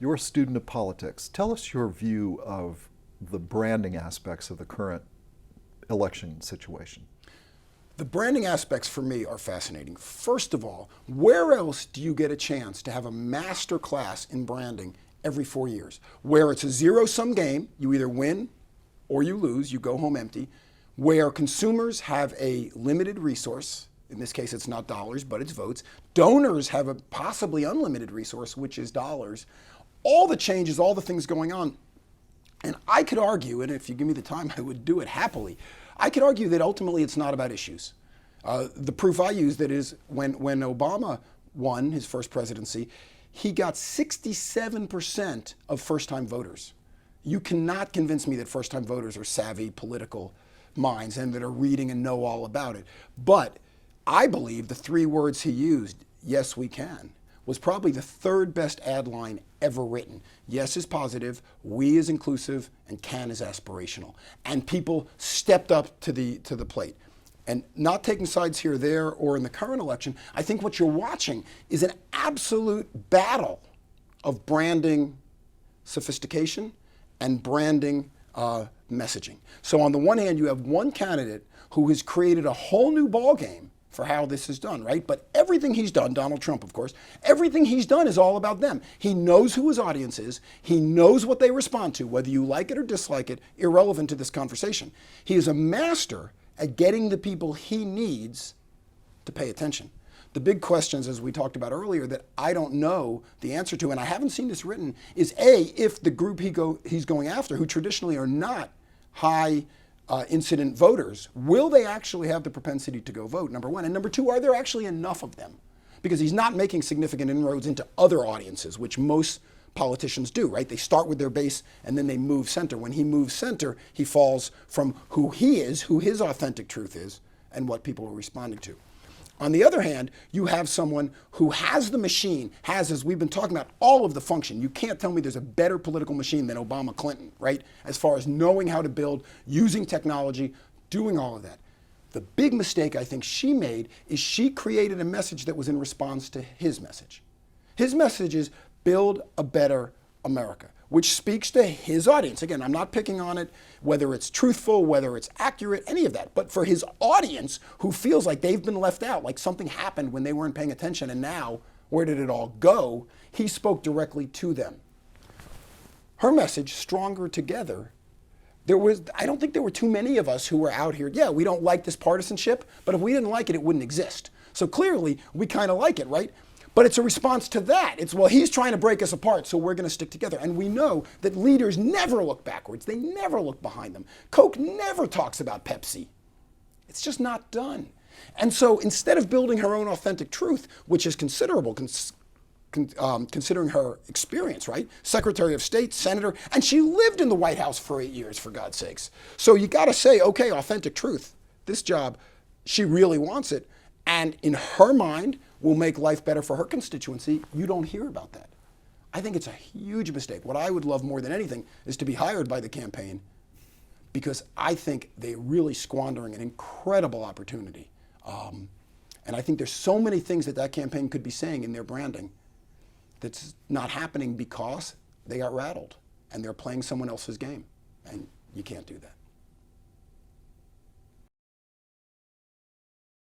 You're a student of politics. Tell us your view of the branding aspects of the current election situation. The branding aspects for me are fascinating. First of all, where else do you get a chance to have a master class in branding every 4 years? Where it's a zero-sum game, you either win or you lose, you go home empty. Where consumers have a limited resource, in this case it's not dollars, but it's votes. Donors have a possibly unlimited resource, which is dollars. All the changes, all the things going on. And I could argue, and if you give me the time, I would do it happily. I could argue that ultimately it's not about issues. The proof I use that is when Obama won his first presidency, he got 67% of first-time voters. You cannot convince me that first-time voters are savvy political minds and that are reading and know all about it. But I believe the 3 words he used, "Yes, we can," was probably the 3rd best ad line ever written. Yes is positive, we is inclusive, and can is aspirational. And people stepped up to the plate. And not taking sides here, there, or in the current election, I think what you're watching is an absolute battle of branding sophistication and branding messaging. So on the one hand, you have one candidate who has created a whole new ballgame for how this is done, right? But everything he's done, Donald Trump, of course, everything he's done is all about them. He knows who his audience is. He knows what they respond to, whether you like it or dislike it, irrelevant to this conversation. He is a master at getting the people he needs to pay attention. The big questions, as we talked about earlier, that I don't know the answer to, and I haven't seen this written, is A, if the group he's going after, who traditionally are not high incident voters, will they actually have the propensity to go vote, number one? And number two, are there actually enough of them? Because he's not making significant inroads into other audiences, which most politicians do, right? They start with their base and then they move center. When he moves center, he falls from who he is, who his authentic truth is, and what people are responding to. On the other hand, you have someone who has the machine, has, as we've been talking about, all of the function. You can't tell me there's a better political machine than Obama Clinton, right? As far as knowing how to build, using technology, doing all of that. The big mistake I think she made is she created a message that was in response to his message. His message is build a better America, which speaks to his audience. Again, I'm not picking on it, whether it's truthful, whether it's accurate, any of that. But for his audience, who feels like they've been left out, like something happened when they weren't paying attention, and now, where did it all go? He spoke directly to them. Her message, Stronger Together, I don't think there were too many of us who were out here, yeah, we don't like this partisanship, but if we didn't like it, it wouldn't exist. So clearly, we kind of like it, right? But it's a response to that. It's, well, he's trying to break us apart, so we're going to stick together. And we know that leaders never look backwards. They never look behind them. Coke never talks about Pepsi. It's just not done. And so instead of building her own authentic truth, which is considerable, considering her experience, right? Secretary of State, Senator, and she lived in the White House for 8 years, for God's sakes. So you got to say, okay, authentic truth. This job, she really wants it. And in her mind, will make life better for her constituency. You don't hear about that. I think it's a huge mistake. What I would love more than anything is to be hired by the campaign, because I think they're really squandering an incredible opportunity. And I think there's so many things that campaign could be saying in their branding that's not happening because they got rattled and they're playing someone else's game. And you can't do that.